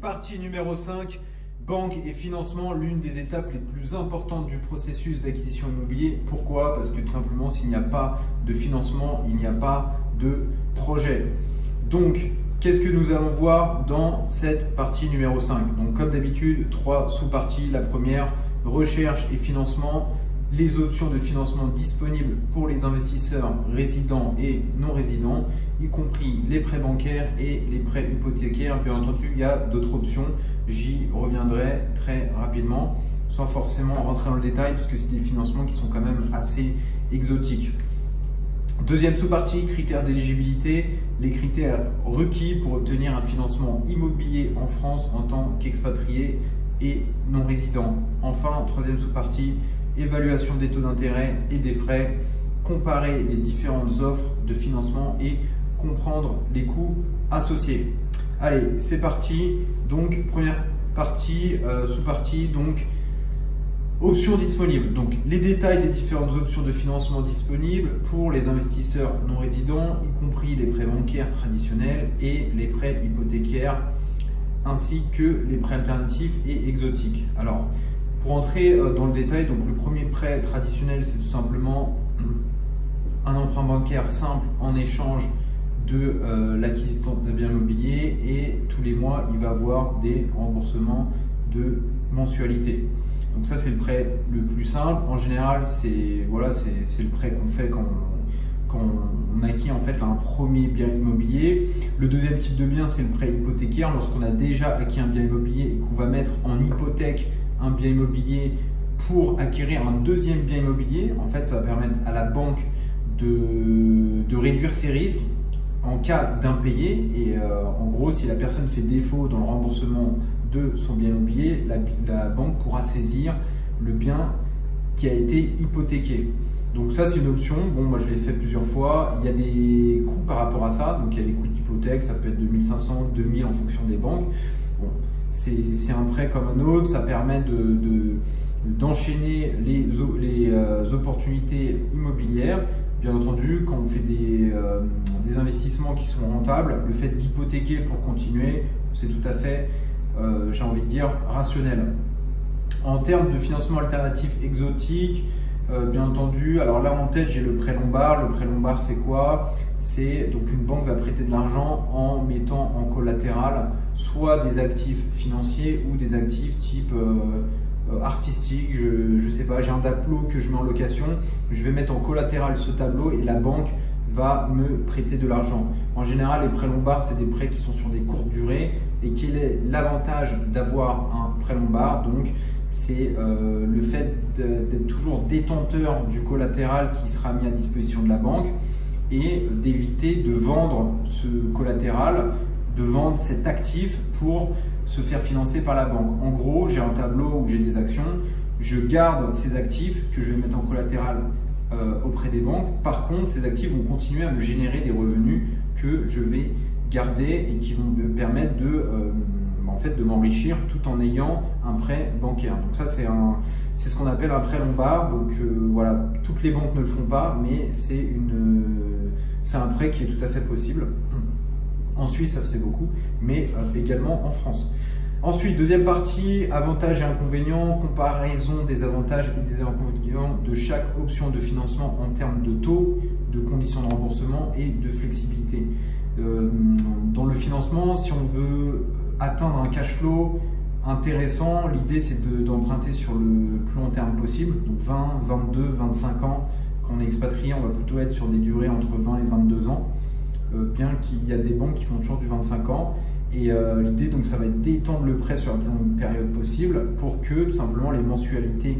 Partie numéro 5, banque et financement, l'une des étapes les plus importantes du processus d'acquisition immobilier. Pourquoi? Parce que tout simplement, s'il n'y a pas de financement, il n'y a pas de projet. Donc, qu'est-ce que nous allons voir dans cette partie numéro 5? Donc, comme d'habitude, 3 sous-parties. La première, recherche et financement. Les options de financement disponibles pour les investisseurs résidents et non résidents, y compris les prêts bancaires et les prêts hypothécaires. Bien entendu, il y a d'autres options. J'y reviendrai très rapidement, sans forcément rentrer dans le détail, puisque c'est des financements qui sont quand même assez exotiques. Deuxième sous-partie, critères d'éligibilité, les critères requis pour obtenir un financement immobilier en France en tant qu'expatrié et non résident. Enfin, troisième sous-partie, évaluation des taux d'intérêt et des frais, comparer les différentes offres de financement et comprendre les coûts associés. Allez, c'est parti. Donc, première partie, sous-partie, donc options disponibles. Donc, les détails des différentes options de financement disponibles pour les investisseurs non résidents, y compris les prêts bancaires traditionnels et les prêts hypothécaires, ainsi que les prêts alternatifs et exotiques. Alors, pour entrer dans le détail, donc le premier prêt traditionnel, c'est tout simplement un emprunt bancaire simple en échange de l'acquisition d'un bien immobilier, et tous les mois, il va avoir des remboursements de mensualité. Donc ça, c'est le prêt le plus simple. En général, c'est le prêt qu'on fait quand on acquiert en fait un premier bien immobilier. Le deuxième type de bien, c'est le prêt hypothécaire. Lorsqu'on a déjà acquis un bien immobilier et qu'on va mettre en hypothèque un bien immobilier pour acquérir un deuxième bien immobilier, en fait, ça va permettre à la banque de réduire ses risques en cas d'impayé. Et en gros, si la personne fait défaut dans le remboursement de son bien immobilier, la banque pourra saisir le bien qui a été hypothéqué. Donc ça, c'est une option. Bon, moi, je l'ai fait plusieurs fois. Il y a des coûts par rapport à ça. Donc, il y a les coûts d'hypothèque, ça peut être 2500, 2000 en fonction des banques. Bon, c'est un prêt comme un autre. Ça permet d'enchaîner les opportunités immobilières. Bien entendu, quand vous faites des investissements qui sont rentables, le fait d'hypothéquer pour continuer, c'est tout à fait, j'ai envie de dire, rationnel. En termes de financement alternatif exotique, bien entendu, alors là en tête j'ai le prêt lombard. Le prêt lombard, c'est quoi? C'est donc une banque va prêter de l'argent en mettant en collatéral soit des actifs financiers ou des actifs type artistique. Je sais pas, j'ai un tableau que je mets en location, je vais mettre en collatéral ce tableau et la banque va me prêter de l'argent. En général, les prêts lombards, c'est des prêts qui sont sur des courtes durées. Et quel est l'avantage d'avoir un prêt lombard? Donc, c'est le fait d'être toujours détenteur du collatéral qui sera mis à disposition de la banque et d'éviter de vendre ce collatéral, de vendre cet actif pour se faire financer par la banque. En gros, j'ai un tableau où j'ai des actions, je garde ces actifs que je vais mettre en collatéral auprès des banques. Par contre, ces actifs vont continuer à me générer des revenus que je vais garder et qui vont me permettre de m'enrichir tout en ayant un prêt bancaire. Donc ça, c'est ce qu'on appelle un prêt lombard. Donc voilà, toutes les banques ne le font pas, mais c'est un prêt qui est tout à fait possible. En Suisse, ça se fait beaucoup, mais également en France. Ensuite, deuxième partie, avantages et inconvénients, comparaison des avantages et des inconvénients de chaque option de financement en termes de taux, de conditions de remboursement et de flexibilité. Dans le financement, si on veut atteindre un cash flow intéressant, l'idée c'est d'emprunter sur le plus long terme possible, donc 20, 22, 25 ans. Quand on est expatrié, on va plutôt être sur des durées entre 20 et 22 ans, bien qu'il y a des banques qui font toujours du 25 ans. Et l'idée, donc, ça va être d'étendre le prêt sur la plus longue période possible pour que tout simplement les mensualités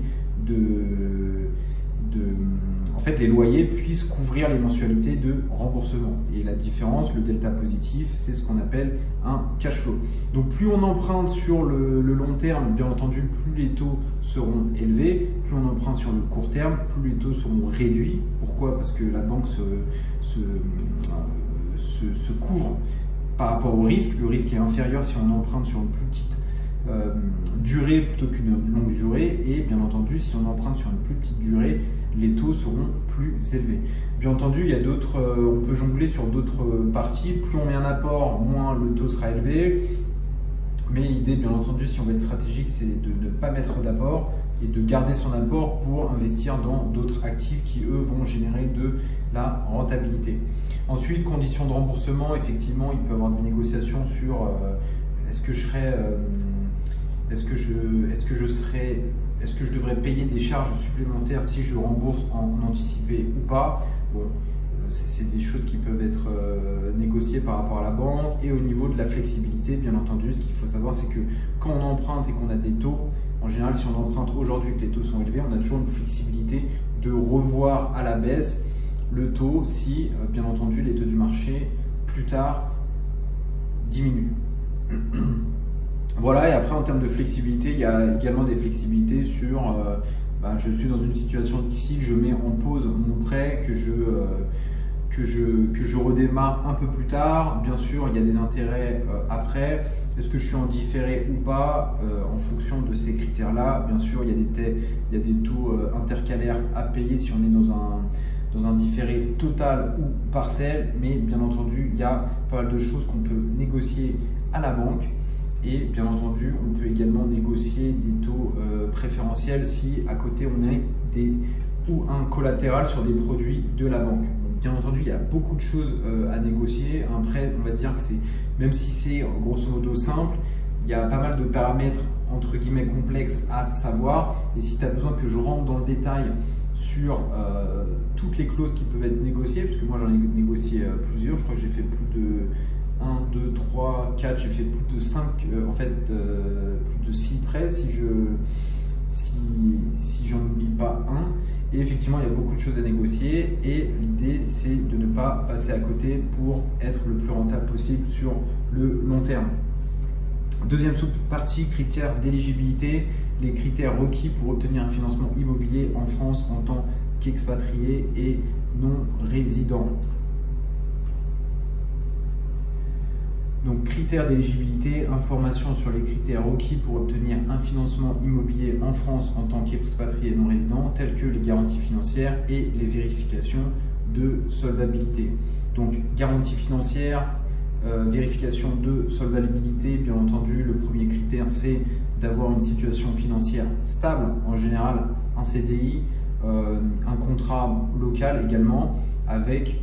en fait, les loyers puissent couvrir les mensualités de remboursement. Et la différence, le delta positif, c'est ce qu'on appelle un cash flow. Donc plus on emprunte sur le long terme, bien entendu, plus les taux seront élevés. Plus on emprunte sur le court terme, plus les taux seront réduits. Pourquoi? Parce que la banque se couvre par rapport au risque. Le risque est inférieur si on emprunte sur une plus petite durée plutôt qu'une longue durée, et bien entendu si on emprunte sur une plus petite durée, les taux seront plus élevés. Bien entendu, il y a on peut jongler sur d'autres parties. Plus on met un apport, moins le taux sera élevé. Mais l'idée, bien entendu, si on veut être stratégique, c'est de ne pas mettre d'apport et de garder son apport pour investir dans d'autres actifs qui, eux, vont générer de la rentabilité. Ensuite, conditions de remboursement, effectivement, il peut y avoir des négociations sur est-ce que je devrais payer des charges supplémentaires si je rembourse en anticipé ou pas. Bon, c'est des choses qui peuvent être négociées par rapport à la banque. Et au niveau de la flexibilité, bien entendu, ce qu'il faut savoir, c'est que quand on emprunte et qu'on a des taux, en général, si on emprunte aujourd'hui et que les taux sont élevés, on a toujours une flexibilité de revoir à la baisse le taux si, bien entendu, les taux du marché, plus tard, diminuent. Voilà, et après, en termes de flexibilité, il y a également des flexibilités sur je suis dans une situation difficile, je mets en pause mon prêt, que je redémarre un peu plus tard. Bien sûr, il y a des intérêts après. Est-ce que je suis en différé ou pas en fonction de ces critères-là? Bien sûr, il y a des taux intercalaires à payer si on est dans un différé total ou partiel. Mais bien entendu, il y a pas mal de choses qu'on peut négocier à la banque. Et bien entendu, on peut également négocier des taux préférentiels si à côté on a ou un collatéral sur des produits de la banque. Donc, bien entendu, il y a beaucoup de choses à négocier. Un prêt, on va dire que même si c'est grosso modo simple, il y a pas mal de paramètres entre guillemets complexes à savoir. Et si tu as besoin que je rentre dans le détail sur toutes les clauses qui peuvent être négociées, parce que moi j'en ai négocié plusieurs, je crois que j'ai fait plus de 1, 2, 3, 4, j'ai fait plus de 5, plus de 6 prêts si j'en oublie pas un. Et effectivement, il y a beaucoup de choses à négocier et l'idée, c'est de ne pas passer à côté pour être le plus rentable possible sur le long terme. Deuxième sous-partie, critères d'éligibilité, les critères requis pour obtenir un financement immobilier en France en tant qu'expatrié et non résident. Donc, critères d'éligibilité, information sur les critères requis pour obtenir un financement immobilier en France en tant qu'expatrié non résident, tels que les garanties financières et les vérifications de solvabilité. Donc, garantie financière, vérification de solvabilité, bien entendu, le premier critère, c'est d'avoir une situation financière stable, en général un CDI, un contrat local également, avec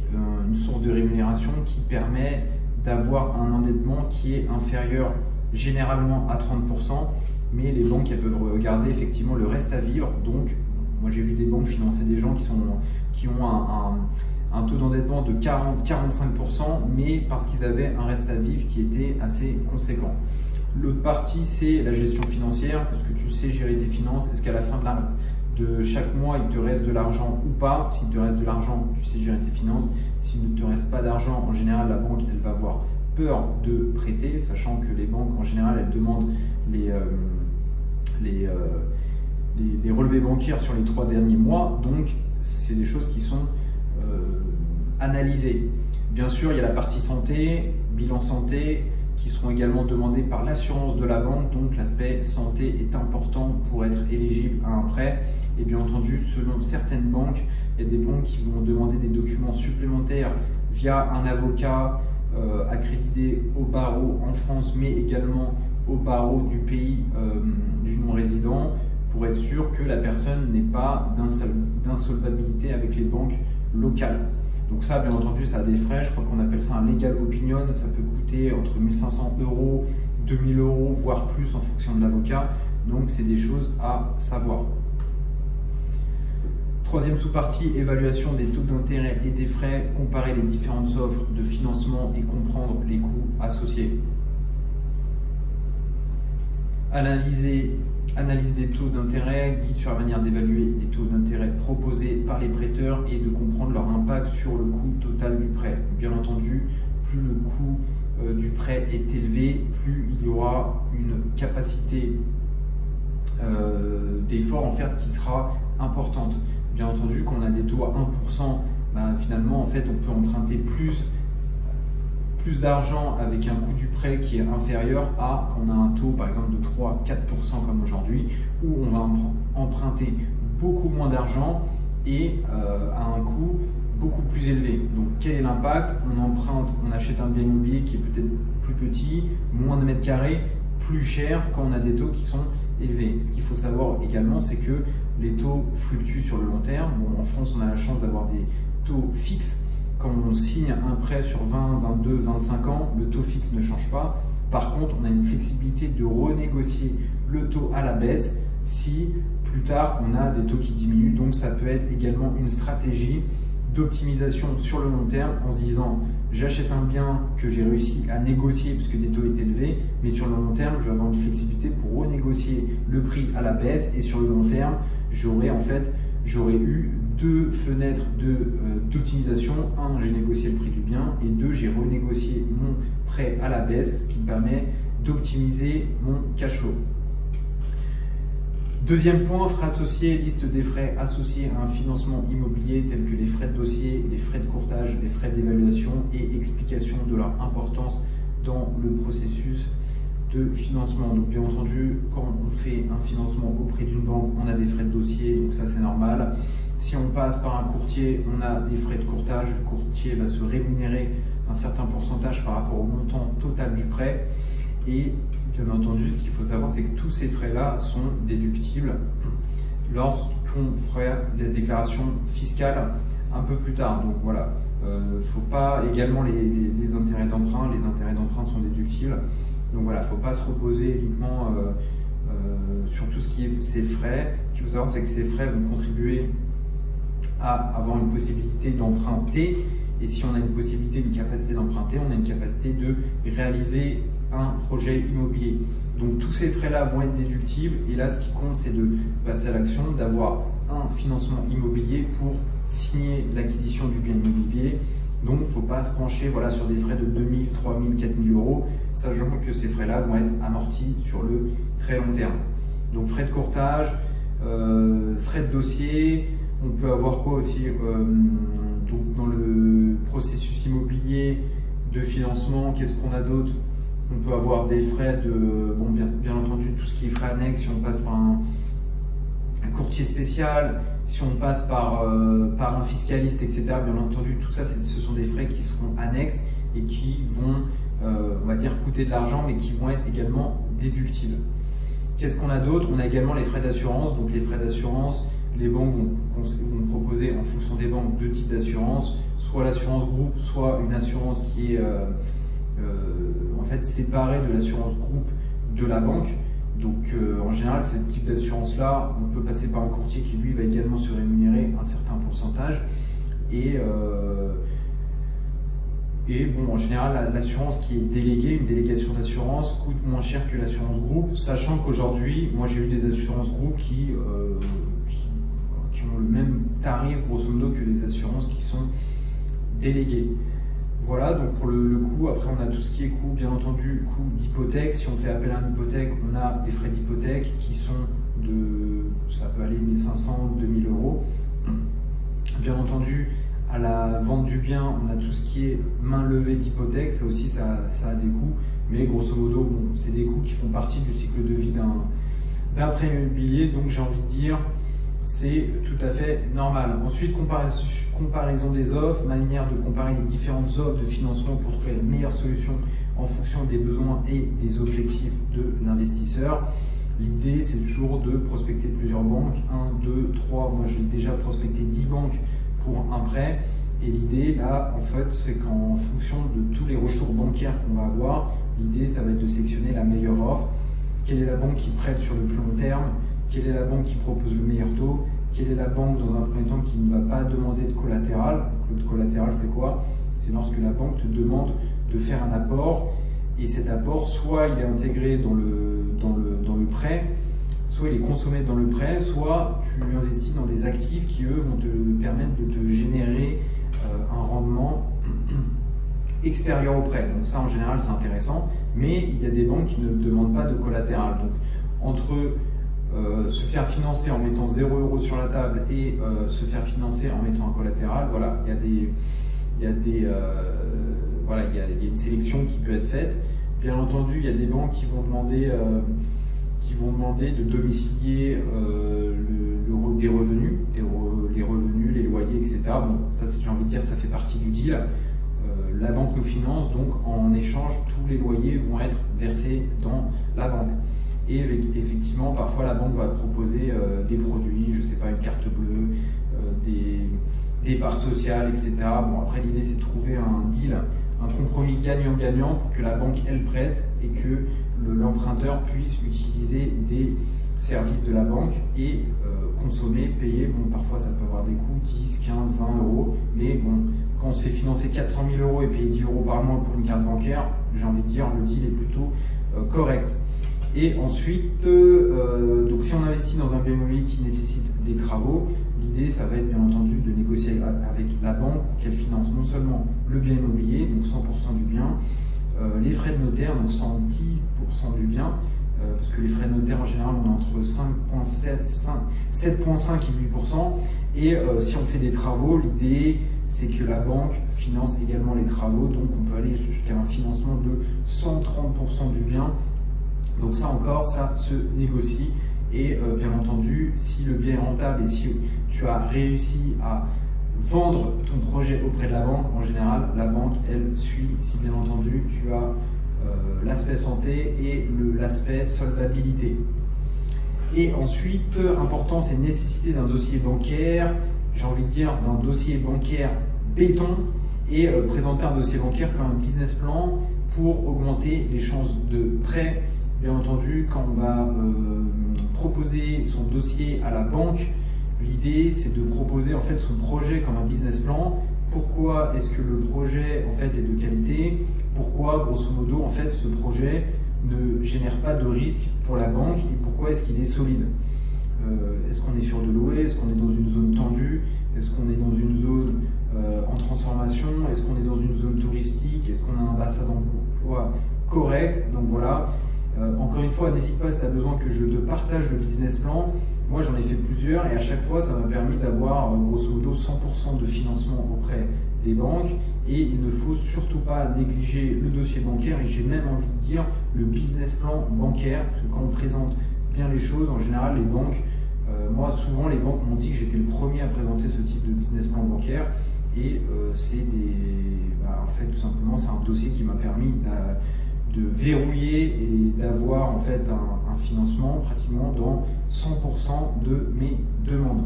une source de rémunération qui permet d'avoir un endettement qui est inférieur généralement à 30%, mais les banques elles peuvent regarder effectivement le reste à vivre. Donc moi j'ai vu des banques financer des gens qui ont un taux d'endettement de 40-45%, mais parce qu'ils avaient un reste à vivre qui était assez conséquent. L'autre partie, c'est la gestion financière. Est-ce que tu sais gérer tes finances? Est-ce qu'à la fin de chaque mois, il te reste de l'argent ou pas? S'il te reste de l'argent, tu sais gérer tes finances. S'il ne te reste pas d'argent, en général, la banque, elle va avoir peur de prêter, sachant que les banques, en général, elles demandent les relevés bancaires sur les 3 derniers mois. Donc, c'est des choses qui sont analysées. Bien sûr, il y a la partie santé, bilan santé, qui seront également demandés par l'assurance de la banque. Donc l'aspect santé est important pour être éligible à un prêt. Et bien entendu, selon certaines banques, il y a des banques qui vont demander des documents supplémentaires via un avocat accrédité au barreau en France, mais également au barreau du pays du non-résident, pour être sûr que la personne n'ait pas d'insolvabilité avec les banques locales. Donc ça, bien entendu, ça a des frais. Je crois qu'on appelle ça un legal opinion. Ça peut coûter entre 1 500 €, 2 000 €, voire plus en fonction de l'avocat. Donc c'est des choses à savoir. Troisième sous-partie, évaluation des taux d'intérêt et des frais, comparer les différentes offres de financement et comprendre les coûts associés. Analyse des taux d'intérêt, guide sur la manière d'évaluer les taux d'intérêt proposés par les prêteurs et de comprendre leur impact sur le coût total du prêt. Bien entendu, plus le coût du prêt est élevé, plus il y aura une capacité d'effort en fait qui sera importante. Bien entendu, quand on a des taux à 1%, finalement en fait on peut emprunter plus d'argent avec un coût du prêt qui est inférieur à quand on a un taux par exemple de 3-4% comme aujourd'hui, où on va emprunter beaucoup moins d'argent et à un coût beaucoup plus élevé. Donc quel est l'impact? On emprunte, on achète un bien immobilier qui est peut-être plus petit, moins de mètres carrés, plus cher quand on a des taux qui sont élevés. Ce qu'il faut savoir également, c'est que les taux fluctuent sur le long terme. Bon, en France, on a la chance d'avoir des taux fixes. Quand on signe un prêt sur 20, 22, 25 ans, le taux fixe ne change pas. Par contre, on a une flexibilité de renégocier le taux à la baisse si plus tard on a des taux qui diminuent. Donc ça peut être également une stratégie d'optimisation sur le long terme en se disant j'achète un bien que j'ai réussi à négocier puisque des taux étaient élevés, mais sur le long terme je vais avoir une flexibilité pour renégocier le prix à la baisse, et sur le long terme j'aurais eu deux fenêtres d'optimisation. Un, j'ai négocié le prix du bien, et deux, j'ai renégocié mon prêt à la baisse, ce qui me permet d'optimiser mon cash flow. Deuxième point, frais associés, liste des frais associés à un financement immobilier tels que les frais de dossier, les frais de courtage, les frais d'évaluation, et explication de leur importance dans le processus de financement. Donc bien entendu, quand on fait un financement auprès d'une banque, on a des frais de dossier, donc ça c'est normal. Si on passe par un courtier, on a des frais de courtage. Le courtier va se rémunérer un certain pourcentage par rapport au montant total du prêt. Et bien entendu, ce qu'il faut savoir, c'est que tous ces frais-là sont déductibles lorsqu'on fera la déclaration fiscale un peu plus tard. Donc voilà, faut pas également les intérêts d'emprunt. Les intérêts d'emprunt sont déductibles. Donc voilà, il ne faut pas se reposer uniquement sur tout ce qui est ces frais. Ce qu'il faut savoir, c'est que ces frais vont contribuer à avoir une possibilité d'emprunter. Et si on a une possibilité, une capacité d'emprunter, on a une capacité de réaliser un projet immobilier. Donc tous ces frais-là vont être déductibles. Et là, ce qui compte, c'est de passer à l'action, d'avoir un financement immobilier pour signer l'acquisition du bien immobilier. Donc, il ne faut pas se pencher sur des frais de 2 000, 3 000, 4 000 euros, sachant que ces frais-là vont être amortis sur le très long terme. Donc, frais de courtage, frais de dossier. On peut avoir quoi aussi donc dans le processus immobilier de financement, qu'est-ce qu'on a d'autre? On peut avoir des frais de, bon, bien entendu, tout ce qui est frais annexes, si on passe par un courtier spécial, si on passe par un fiscaliste, etc. Bien entendu, tout ça, ce sont des frais qui seront annexes et qui vont, on va dire, coûter de l'argent, mais qui vont être également déductibles. Qu'est-ce qu'on a d'autre? On a également les frais d'assurance. Donc les frais d'assurance, les banques vont proposer en fonction des banques deux types d'assurance, soit l'assurance groupe, soit une assurance qui est en fait séparée de l'assurance groupe de la banque. Donc en général, ce type d'assurance-là, on peut passer par un courtier qui lui va également se rémunérer un certain pourcentage. Et bon, en général, l'assurance qui est déléguée, une délégation d'assurance, coûte moins cher que l'assurance groupe, sachant qu'aujourd'hui, moi j'ai eu des assurances groupes qui ont le même tarif grosso modo que les assurances qui sont déléguées. Voilà, donc pour le coût, après on a tout ce qui est coût, bien entendu, coût d'hypothèque. Si on fait appel à une hypothèque, on a des frais d'hypothèque qui sont ça peut aller 1500, 2000 euros. Bien entendu, à la vente du bien, on a tout ce qui est main levée d'hypothèque, ça aussi ça a des coûts, mais grosso modo, bon, c'est des coûts qui font partie du cycle de vie d'un prêt immobilier, donc j'ai envie de dire, c'est tout à fait normal. Ensuite, comparaison des offres, manière de comparer les différentes offres de financement pour trouver la meilleure solution en fonction des besoins et des objectifs de l'investisseur. L'idée, c'est toujours de prospecter plusieurs banques, 1, 2, 3, moi j'ai déjà prospecté 10 banques pour un prêt. Et l'idée, là, en fait, c'est qu'en fonction de tous les retours bancaires qu'on va avoir, l'idée, ça va être de sélectionner la meilleure offre. Quelle est la banque qui prête sur le plus long terme? Quelle est la banque qui propose le meilleur taux? Quelle est la banque, dans un premier temps, qui ne va pas demander de collatéral? Le collatéral, c'est quoi? C'est lorsque la banque te demande de faire un apport, et cet apport, soit il est intégré dans le prêt, soit il est consommé dans le prêt, soit tu investis dans des actifs qui, eux, vont te permettre de te générer un rendement extérieur au prêt. Donc ça, en général, c'est intéressant, mais il y a des banques qui ne demandent pas de collatéral. Donc, entre se faire financer en mettant 0 € sur la table et se faire financer en mettant un collatéral, voilà, il y a une sélection qui peut être faite. Bien entendu, il y a des banques qui vont demander de domicilier des revenus, les revenus, les loyers, etc. Bon, ça, j'ai envie de dire, ça fait partie du deal. la banque nous finance, donc en échange, tous les loyers vont être versés dans la banque. Et effectivement, parfois la banque va proposer des produits, je ne sais pas, une carte bleue, des parts sociales, etc. Bon, après l'idée c'est de trouver un deal, un compromis gagnant-gagnant pour que la banque elle prête et que l'emprunteur puisse utiliser des services de la banque et consommer, payer. Bon, parfois ça peut avoir des coûts 10, 15, 20 euros, mais bon, quand on se fait financer 400 000 euros et payer 10 euros par mois pour une carte bancaire, j'ai envie de dire le deal est plutôt correct. Et ensuite, donc si on investit dans un bien immobilier qui nécessite des travaux, l'idée ça va être bien entendu de négocier avec la banque pour qu'elle finance non seulement le bien immobilier, donc 100% du bien, les frais de notaire, donc 110% du bien, parce que les frais de notaire en général on est entre 7,5 et 8%, et si on fait des travaux, l'idée c'est que la banque finance également les travaux, donc on peut aller jusqu'à un financement de 130% du bien. Donc ça encore, ça se négocie et bien entendu, si le bien est rentable et si tu as réussi à vendre ton projet auprès de la banque, en général, la banque, elle suit si bien entendu tu as l'aspect santé et l'aspect solvabilité. Et ensuite, important, c'est nécessité d'un dossier bancaire, j'ai envie de dire d'un dossier bancaire béton et présenter un dossier bancaire comme un business plan pour augmenter les chances de prêt. Bien entendu, quand on va proposer son dossier à la banque, l'idée c'est de proposer en fait son projet comme un business plan. Pourquoi est-ce que le projet en fait est de qualité? Pourquoi grosso modo en fait ce projet ne génère pas de risque pour la banque et pourquoi est-ce qu'il est solide? Est-ce qu'on est sûr de louer? Est-ce qu'on est dans une zone tendue? Est-ce qu'on est dans une zone en transformation? Est-ce qu'on est dans une zone touristique? Est-ce qu'on a un bassin d'emploi correct? Donc voilà. Encore une fois, n'hésite pas si tu as besoin que je te partage le business plan. Moi, j'en ai fait plusieurs et à chaque fois, ça m'a permis d'avoir grosso modo 100% de financement auprès des banques et il ne faut surtout pas négliger le dossier bancaire et j'ai même envie de dire le business plan bancaire parce que quand on présente bien les choses, en général, les banques, moi, souvent, les banques m'ont dit que j'étais le premier à présenter ce type de business plan bancaire et c'est en fait, tout simplement, c'est un dossier qui m'a permis de verrouiller et d'avoir en fait un financement pratiquement dans 100% de mes demandes.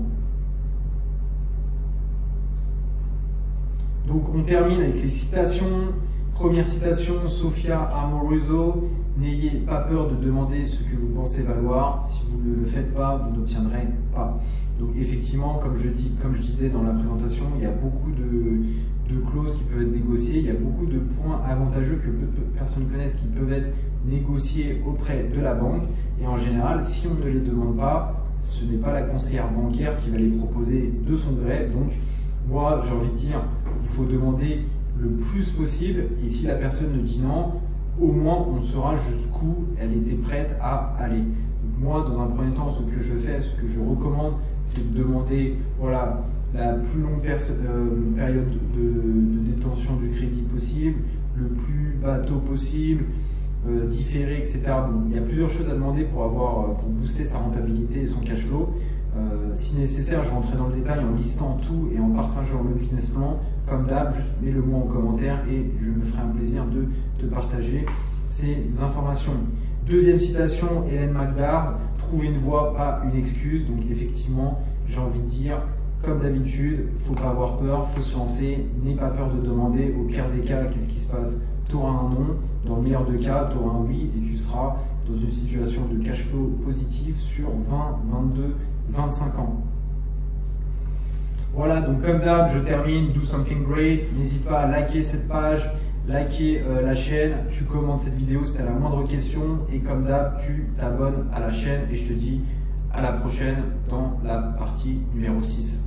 Donc on termine avec les citations. Première citation, Sophia Amoruso, n'ayez pas peur de demander ce que vous pensez valoir. Si vous ne le faites pas, vous n'obtiendrez pas. Donc effectivement, comme je disais dans la présentation, il y a beaucoup de clauses qui peuvent être négociées, il y a beaucoup de points avantageux que peu de personnes connaissent qui peuvent être négociés auprès de la banque. Et en général, si on ne les demande pas, ce n'est pas la conseillère bancaire qui va les proposer de son gré. Donc moi, j'ai envie de dire, il faut demander le plus possible et si la personne ne dit non, au moins on saura jusqu'où elle était prête à aller. Donc moi, dans un premier temps, ce que je fais, ce que je recommande, c'est de demander voilà, la plus longue période de détention du crédit possible, le plus bas taux possible, différé, etc. Bon, il y a plusieurs choses à demander pour booster sa rentabilité et son cash flow. Si nécessaire, je rentrerai dans le détail en listant tout et en partageant le business plan. Comme d'hab, juste mets-le-moi en commentaire et je me ferai un plaisir de te partager ces informations. Deuxième citation, Hélène Magdard, trouver une voie, pas une excuse. Donc effectivement, j'ai envie de dire, comme d'habitude, il ne faut pas avoir peur, il faut se lancer, n'aie pas peur de demander. Au pire des cas, qu'est-ce qui se passe? Tu auras un non, dans le meilleur des cas, tu auras un oui et tu seras dans une situation de cash flow positif sur 20, 22, 25 ans. Voilà, donc comme d'hab, je termine, do something great. N'hésite pas à liker cette page, liker la chaîne, tu commentes cette vidéo si tu as la moindre question et comme d'hab, tu t'abonnes à la chaîne et je te dis à la prochaine dans la partie numéro 6.